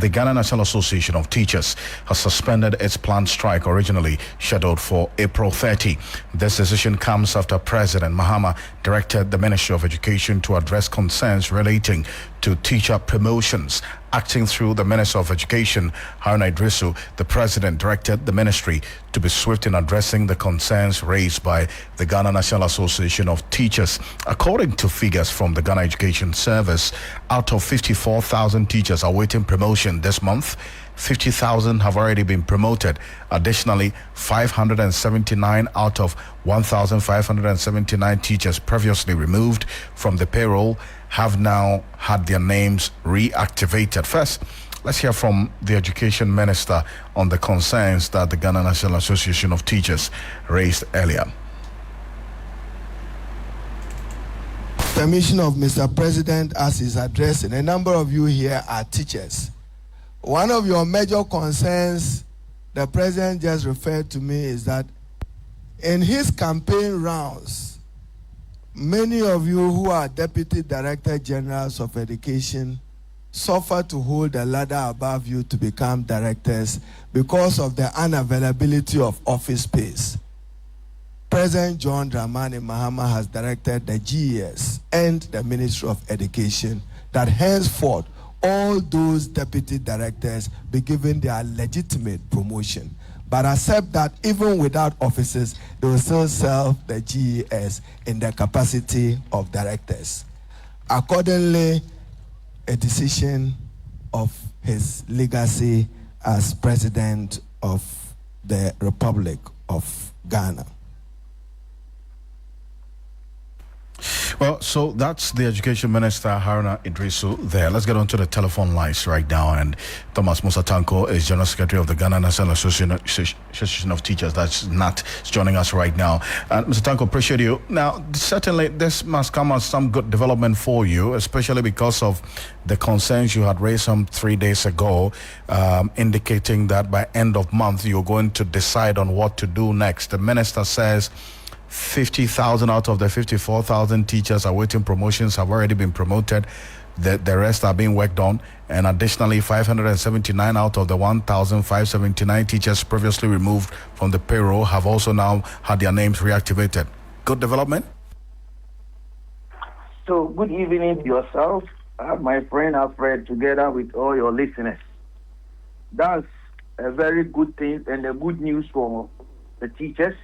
The Ghana National Association of Teachers has suspended its planned strike originally scheduled for April 30. This decision comes after President Mahama directed the Ministry of Education to address concerns relating to teacher promotions. Acting through the Minister of Education, Yaa-Na, the President directed the ministry to be swift in addressing the concerns raised by the Ghana National Association of Teachers. According to figures from the Ghana Education Service, out of 54,000 teachers awaiting promotion this month, 50,000 have already been promoted. Additionally, 579 out of 1,579 teachers previously removed from the payroll have now had their names reactivated. First, let's hear from the Education Minister on the concerns that the Ghana National Association of Teachers raised earlier. Permission of Mr. President, as his address, and a number of you here are teachers. One of your major concerns the President just referred to me is that in his campaign rounds, many of you who are Deputy Director Generals of Education suffer to hold a ladder above you to become directors because of the unavailability of office space. President John Dramani Mahama has directed the GES and the Ministry of Education that henceforth all those deputy directors be given their legitimate promotion, but accept that even without offices, they will still serve the GES in the capacity of directors. Accordingly, a decision of his legacy as President of the Republic of Ghana. Well, so that's the Education Minister, Yaa-Na there. Let's get on to the telephone lines right now. And Thomas Musa Tanko is General Secretary of the Ghana National Association of Teachers, that's GNAT, is joining us right now. Mr. Tanko, appreciate you. Now, certainly this must come as some good development for you, especially because of the concerns you had raised some 3 days ago, indicating that by end of month you're going to decide on what to do next. The minister says 50,000 out of the 54,000 teachers awaiting promotions have already been promoted. The rest are being worked on. And additionally, 579 out of the 1,579 teachers previously removed from the payroll have also now had their names reactivated. Good development? So, good evening to yourself, my friend Alfred, together with all your listeners. That's a very good thing and a good news for the teachers.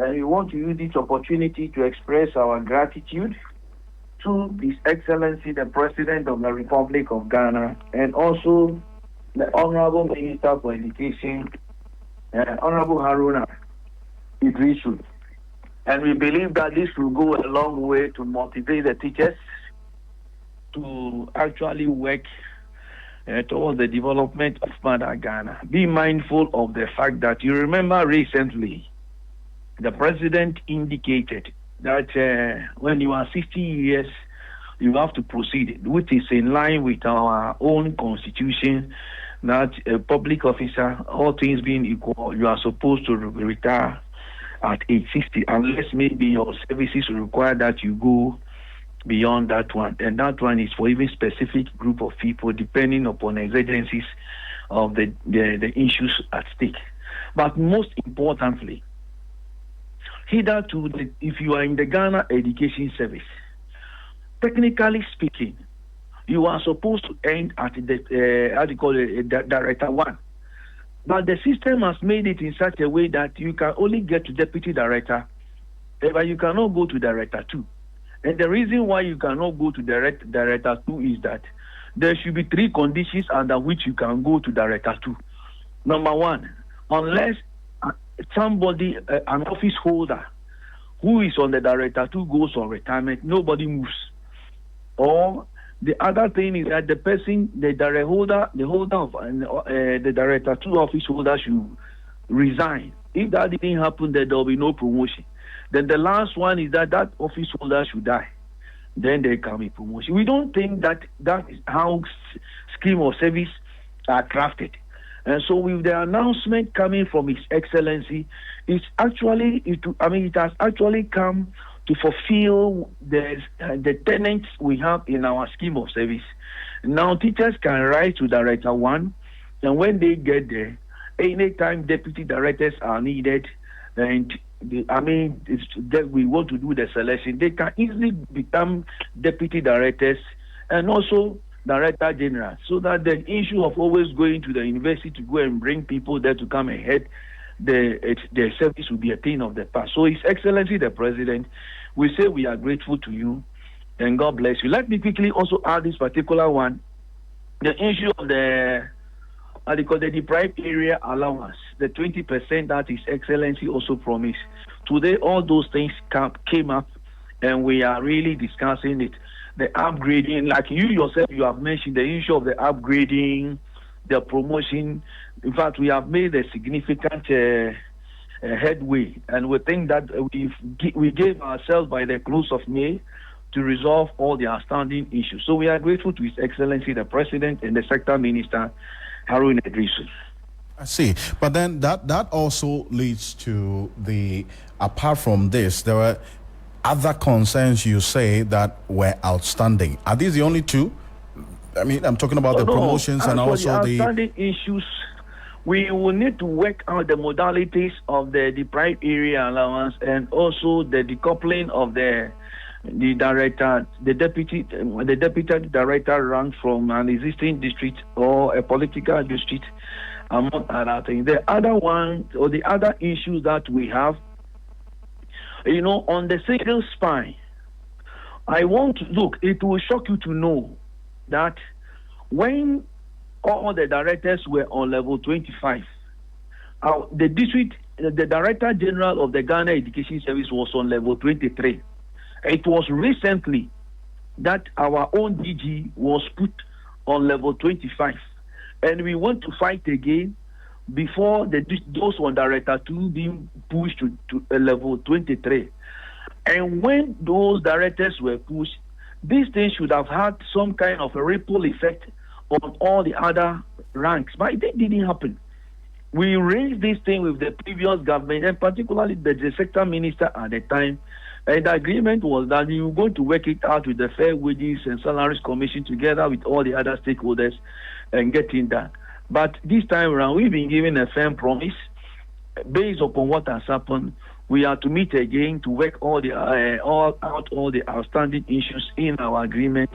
And we want to use this opportunity to express our gratitude to His Excellency, the President of the Republic of Ghana, and also the Honorable Minister for Education, Honorable Haruna Idrisu. And we believe that this will go a long way to motivate the teachers to actually work towards the development of Mother Ghana. Be mindful of the fact that you remember recently, the President indicated that when you are 60 years, you have to proceed, which is in line with our own constitution, that a public officer, all things being equal, you are supposed to retire at age 60, unless maybe your services require that you go beyond that one. And that one is for even specific group of people, depending upon exigencies of the issues at stake. But most importantly, hitherto, if you are in the Ghana Education Service, technically speaking, you are supposed to end at the Director 1. But the system has made it in such a way that you can only get to Deputy Director, but you cannot go to Director 2. And the reason why you cannot go to Director 2 is that there should be 3 conditions under which you can go to Director 2. Number 1, unless somebody, an office holder who is on the Director 2 goes on retirement, nobody moves. Or the other thing is that the person, the holder of the Director 2 office holder should resign. If that didn't happen, then there will be no promotion. Then the last one is that office holder should die. Then there can be promotion. We don't think that is how scheme of service are crafted. And so with the announcement coming from His Excellency, it has actually come to fulfill the tenets we have in our scheme of service. Now, teachers can write to Director 1, and when they get there, anytime deputy directors are needed, and we want to do the selection, they can easily become deputy directors and also director general, so that the issue of always going to the university to go and bring people there to come and head the service will be a thing of the past. So His Excellency the President, we say we are grateful to you and God bless you. Let me quickly also add this particular one, the issue of the deprived area allowance, the 20% that His Excellency also promised. Today, all those things came up, and we are really discussing it. The upgrading, like you yourself, you have mentioned the issue of the upgrading, the promotion. In fact, we have made a significant headway, and we think that we gave ourselves by the close of May to resolve all the outstanding issues. So we are grateful to His Excellency the President and the Sector Minister, Haruna Idrisu. I see. But then that also leads to apart from this, there were other concerns you say that were outstanding. Are these the only two? I mean, I'm talking about promotions and also the outstanding issues. We will need to work out the modalities of the deprived area allowance and also the decoupling of the director, the deputy director rank from an existing district or a political district, among other things. The other one or the other issues that we have, on the single spine, I want to look. It will shock you to know that when all the directors were on level 25, the Director General of the Ghana Education Service was on level 23. It was recently that our own DG was put on level 25, and we want to fight again before those on Director 2 being pushed to level 23. And when those directors were pushed, these things should have had some kind of a ripple effect on all the other ranks, but it didn't happen. We raised this thing with the previous government, and particularly the sector minister at the time, and the agreement was that we were going to work it out with the Fair Wages and Salaries Commission together with all the other stakeholders and getting that. But this time around, we've been given a firm promise based upon what has happened. We are to meet again to work all the outstanding issues in our agreement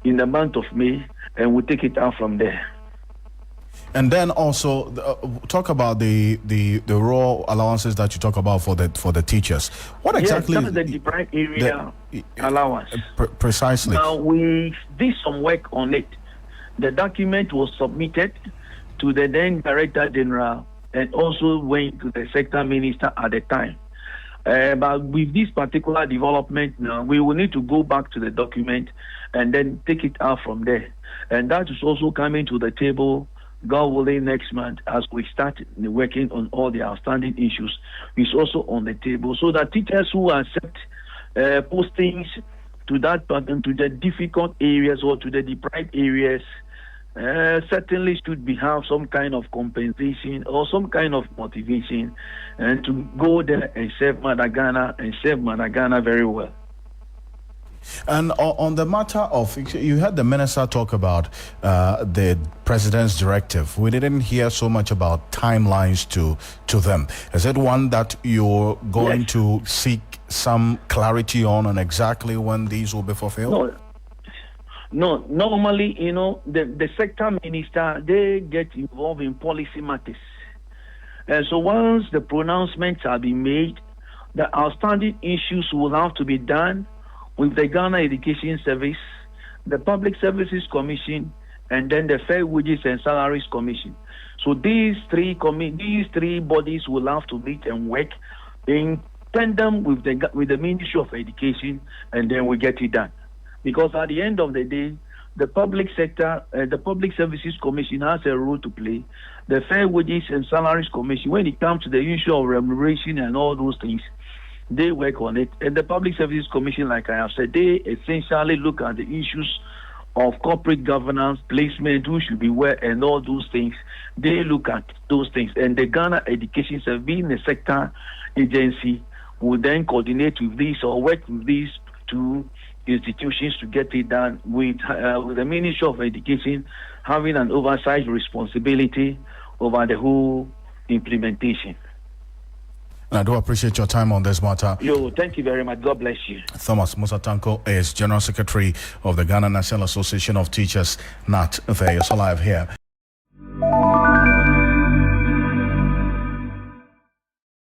in the month of May, and we'll take it out from there. And then also talk about the raw allowances that you talk about for the teachers. What exactly? Yes, that's the deprived area allowance. Precisely. Now we did some work on it. The document was submitted to the then Director General and also went to the sector minister at the time. But with this particular development now, we will need to go back to the document and then take it out from there. And that is also coming to the table, God willing, next month as we start working on all the outstanding issues. It's also on the table so that teachers who accept postings to that pattern, to the difficult areas or to the deprived areas, certainly should have some kind of compensation or some kind of motivation and to go there and serve Mother Ghana and serve Mother Ghana very well. And on the matter of, you heard the minister talk about the president's directive. We didn't hear so much about timelines to them. Is it one that you're going to seek some clarity on exactly when these will be fulfilled? No, normally, the sector minister, they get involved in policy matters. And so once the pronouncements have been made, the outstanding issues will have to be done with the Ghana Education Service, the Public Services Commission, and then the Fair Wages and Salaries Commission. So these three bodies will have to meet and work in tandem with the Ministry of Education, and then we get it done. Because at the end of the day, the public sector, the Public Services Commission has a role to play. The Fair Wages and Salaries Commission, when it comes to the issue of remuneration and all those things, they work on it. And the Public Services Commission, like I have said, they essentially look at the issues of corporate governance, placement, who should be where, and all those things. They look at those things. And the Ghana Education Service, being a sector agency, will then coordinate with these or work with these two institutions to get it done, with the Ministry of Education having an oversight responsibility over the whole implementation. I do appreciate your time on this matter. Thank you very much. God bless you. Thomas Musa Tanko is General Secretary of the Ghana National Association of Teachers, GNAT. There is all I have here.